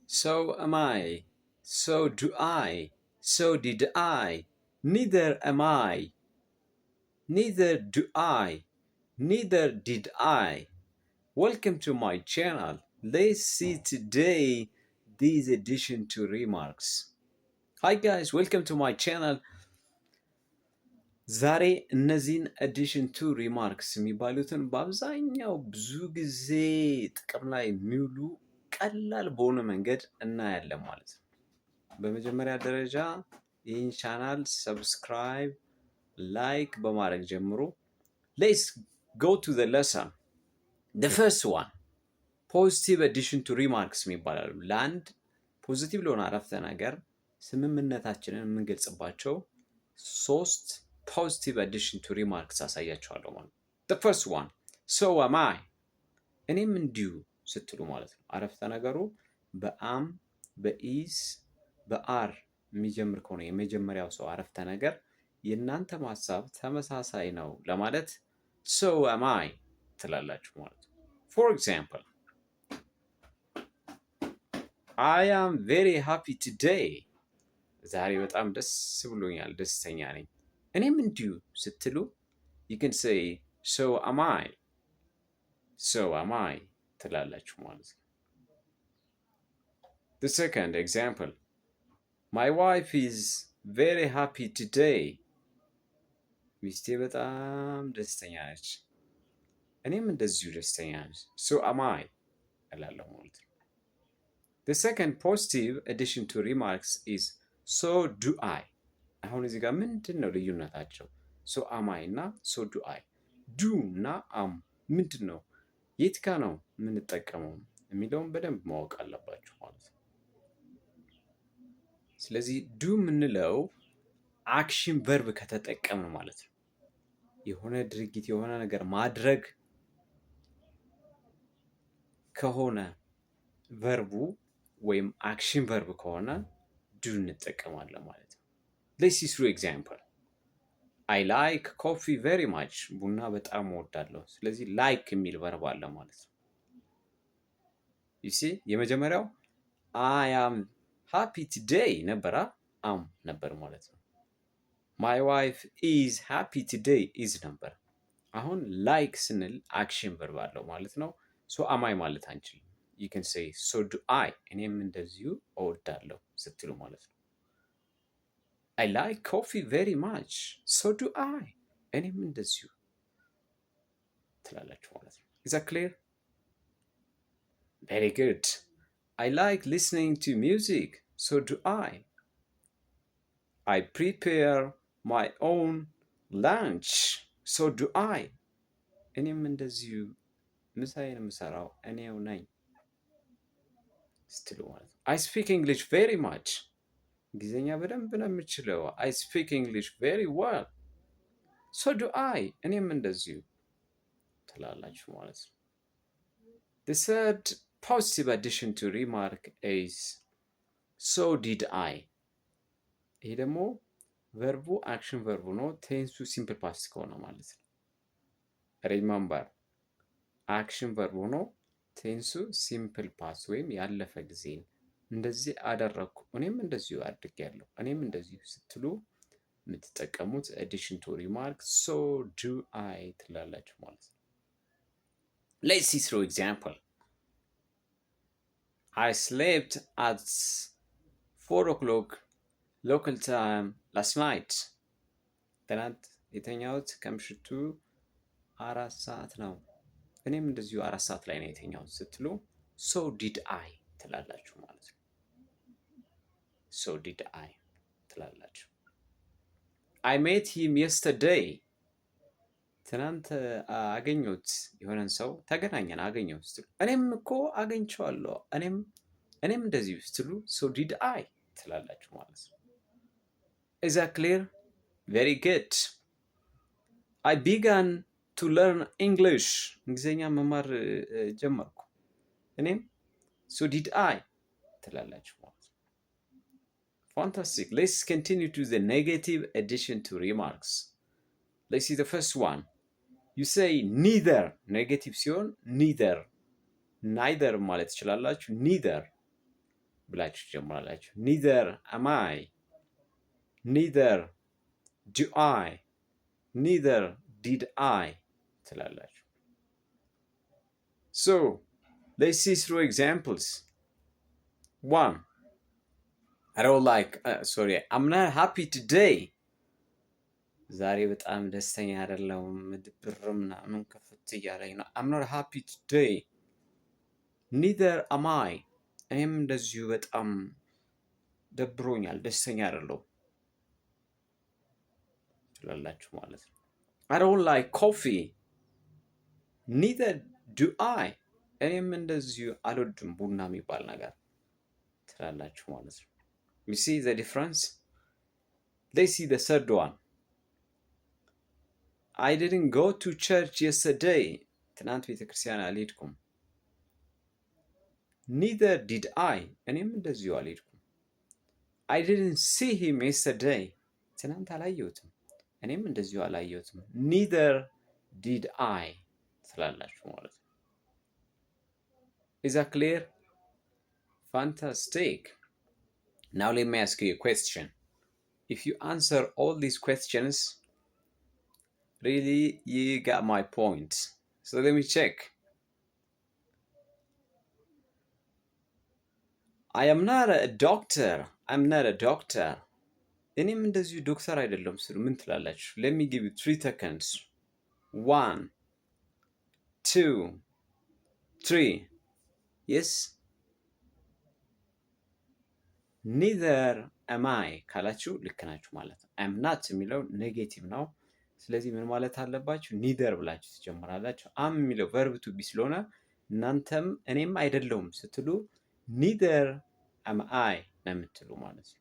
So am I. So do I. So did I. Neither am I. Neither do I. Neither did I. Welcome to my channel. Let's see today this addition to remarks. Hi guys, welcome to my channel. ዛሬ እነዚህን አዲሽን ቱ ሪማርክስ የሚባሉትን በአብዛኛው ብዙ ጊዜ ጥቅም ላይ የሚውሉ ቀላል በሆነ መንገድ እናያለን ማለት ነው። በመጀመሪያ ደረጃ ይህን ቻናል ሰብስክራይብ፣ ላይክ በማድረግ ጀምሮ ሌትስ ጎ ቱ ዘ ለሰን። ዘ ፈርስት ዋን ፖዚቲቭ አዲሽን ቱ ሪማርክስ የሚባላሉ። ለአንድ ፖዚቲቭ ለሆነ አረፍተ ነገር ስምምነታችንን የምንገልጽባቸው ሶስት ፖዚቲቭ አዲሽን ቱ ሪማርክስ አሳያቸዋለሁ ማለት ነው። the first one so am I እኔም እንዲሁ ስትሉ ማለት ነው። አረፍተ ነገሩ በአም በኢዝ በአር የሚጀምር ከሆነ የመጀመሪያው ሰው አረፍተ ነገር የእናንተ ሀሳብ ተመሳሳይ ነው ለማለት so am I ትላላችሁ ማለት ነው። for example I am very happy today ዛሬ በጣም ደስ ብሎኛል፣ ደስተኛ ነኝ። እኔም እንዲሁ ስትሉ you can say so am I. so am I ትላላችሁ ማለት ነው። the second example my wife is very happy today ሚስቴ በጣም ደስተኛ ነች። እኔም እንደዚሁ ደስተኛ ነች። so am I እላለሁ ማለት ነው። the second positive addition to remarks is so do I. አሁን እዚህ ጋር ምንድን ነው ልዩነታቸው? ሶ አማይ እና ሶ ዱ አይ። ዱ እና አም ምንድን ነው? የት ጋ ነው የምንጠቀመው የሚለውን በደንብ ማወቅ አለባችሁ ማለት ነው። ስለዚህ ዱ የምንለው አክሽን ቨርብ ከተጠቀምን ማለት ነው። የሆነ ድርጊት የሆነ ነገር ማድረግ ከሆነ ቨርቡ ወይም አክሽን ቨርብ ከሆነ ዱ እንጠቀማለን ማለት ነው። Let's see through example. I like coffee very much. ቡና በጣም እወዳለሁ። ስለዚህ like የሚል ቨርብ አለ ማለት ነው። you see የመጀመሪያው I am happy today ነበራ am ነበር ማለት ነው። my wife is happy today is ነበር። አሁን like ስንል አክሽን ቨርብ አለው ማለት ነው። so am I ማለት አንችልም። you can say so do I. እኔም እንደዚሁ እወዳለሁ ስትሉ ማለት ነው። I like coffee very much. so do I. እኔም እንደዚሁ ትላላችሁ ማለት ነው። Is that clear? Very good. I like listening to music. so do I. I prepare my own lunch. so do I. እኔም እንደዚሁ ምሳዬን የምሰራው እኔው ነኝ ስትሉ ማለት ነው። I speak English very much. እንግሊዝኛ በደንብ ነው የምችለው። I speak English very well. so do I. እኔም እንደዚሁ ትላላችሁ ማለት ነው። The third positive addition to remark is so did I. ይሄ ደግሞ ቨርቡ አክሽን ቨርቡ ነው። ቴንሱ ሲምፕል ፓስት ከሆነ ማለት ነው። ሪመምበር አክሽን ቨርቡ ነው። ቴንሱ ሲምፕል ፓስት ወይም ያለፈ ጊዜ ነው። እንደዚህ አደረግኩ፣ እኔም እንደዚሁ አድርጌያለሁ፣ እኔም እንደዚሁ ስትሉ የምትጠቀሙት addition to remark so do I ትላላችሁ ማለት ነው። Let's see through example. I slept at 4 o'clock local time last night. ትናንት የተኛሁት ከምሽቱ 4 ሰዓት ነው። እኔም እንደዚሁ 4 ሰዓት ላይ ነው የተኛሁት ስትሉ so did I ትላላችሁ ማለት ነው። so did I ትላላችሁ። I met him yesterday. ትናንት አገኘሁት የሆነን ሰው ተገናኘን አገኘሁት ስትሉ እኔም እኮ አገኝቼዋለሁ እኔም እንደዚሁ ስትሉ so did I ትላላችሁ ማለት ነው። Is that clear? Very good. I began to learn English. እንግሊዝኛ መማር ጀመርኩ እኔም so did I ትላላችሁ ማለት ነው። Fantastic. Let's continue to the negative addition to remarks. Let's see the first one. You say neither. Negative ሲሆን neither ማለት ትችላላችሁ። neither ብላችሁ ትጀምራላችሁ። ኒዘር አማይ፣ ኒዘር ዱ አይ፣ ኒዘር ዲድ አይ ትላላችሁ። So let's see through examples. 1. I don't like, I'm not happy today. ዛሬ በጣም ደስተኛ አይደለሁም፣ ድብር ምናምን ከፍት እያለኝ ነው። I'm not happy today. Neither am I. እኔም እንደዚሁ በጣም ደብሮኛል፣ ደስተኛ አይደለሁም ትላላችሁ ማለት ነው። I don't like coffee. Neither do I. እኔም እንደዚሁ አልወድም ቡና የሚባል ነገር ትላላችሁ ማለት ነው። You see the difference? Let's see the third one. I didn't go to church yesterday. ትናንት ቤተክርስቲያን አልሄድኩም። Neither did I. እኔም እንደዚሁ አልሄድኩም። I didn't see him yesterday. ትናንት አላየሁትም። እኔም እንደዚሁ አላየሁትም። Neither did I ትላላችሁ ማለት ነው። Is that clear? Fantastic. Now let me ask you a question. If you answer all these questions, really you got my point. So let me check. I am not a doctor. I'm not a doctor. እኔም እንደዚሁ ዶክተር አይደለም ስሉ ምን ትላላችሁ? Let me give you 3 seconds. 1, 2, 3. Yes? Neither am I ካላችሁ ልክ ናችሁ ማለት ነው። I'm not የሚለው ኔጌቲቭ ነው። ስለዚህ ምን ማለት አለባችሁ? ኒደር ብላችሁ ትጀምራላችሁ። አም የሚለው ቨርብ ቱ ቢ ስለሆነ እናንተም እኔም አይደለሁም ስትሉ ኒደር አም አይ ነው የምትሉ ማለት ነው።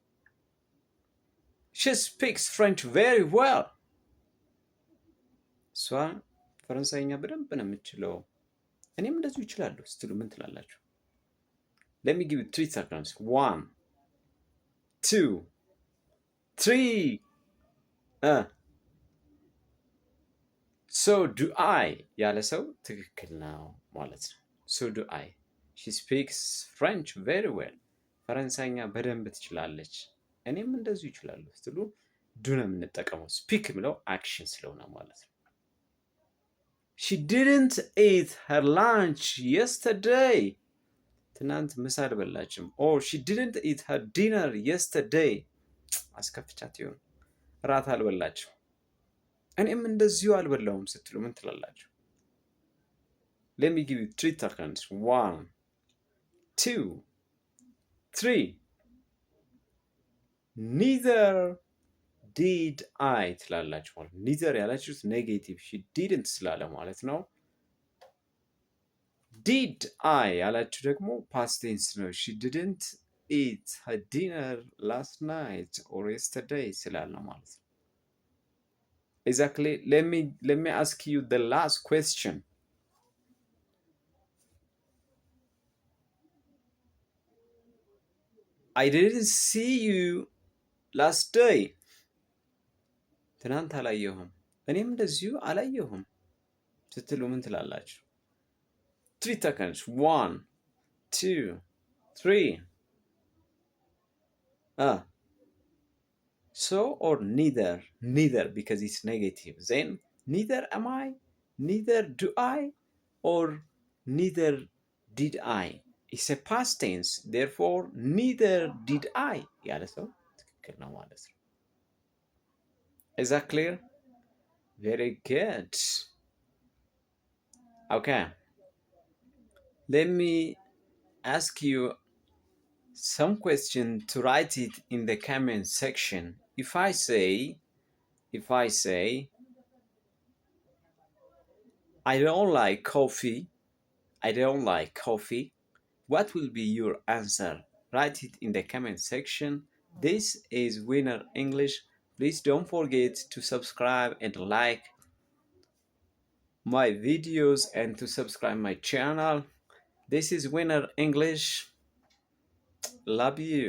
She speaks French very well. እሷ ፈረንሳይኛ በደንብ ነው የምትችለው። እኔም እንደዚሁ እችላለሁ ስትሉ ምን ትላላችሁ? Let me give you 3 seconds. 1, 2, 3. So do I ያለ ሰው ትክክል ነው ማለት ነው። So do I. She speaks French very well. ፈረንሳይኛ በደንብ ትችላለች። እኔም እንደዚሁ እችላለሁ ስትሉ ዱ ነው የምንጠቀመው። ስፒክ የሚለው አክሽን ስለሆነ ማለት ነው። She didn't eat her lunch yesterday. ትናንት ምሳ አልበላችም። Or she didn't eat her dinner yesterday. አስከፍቻት ይሆን ራት አልበላችም። እኔም እንደዚሁ አልበላውም ስትሉ ምን ትላላችሁ? Let me give you 3 seconds. 1, 2, 3. Neither did I ትላላችሁ ማለት ነው። ኒዘር ያላችሁት ኔጌቲቭ ሺ ዲድንት ስላለ ማለት ነው። ዲድ አይ ያላችሁ ደግሞ ፓስት ቴንስ ነው። ሺ ዲድንት ኢት ሄር ዲነር ላስት ናይት ኦር የስተርዴይ ስላለ ማለት ነው። Exactly. Let me ask you the last question. I didn't see you last day. ትናንት አላየሁም። እኔም እንደዚሁ አላየሁም ስትሉ ምን ትላላችሁ? 3 seconds. 1, 2, 3. So or neither? Neither because it's negative. Then neither am I, neither do I, or neither did I. It's a past tense. Therefore, neither did I. ያለ ሰው ትክክል ነው ማለት ነው። Is that clear? Very good. Okay. Let me ask you some question to write it in the comment section. If I say I don't like coffee, what will be your answer? Write it in the comment section. This is Winner English. Please don't forget to subscribe and like my videos and to subscribe my channel. This is Winner English. Love you.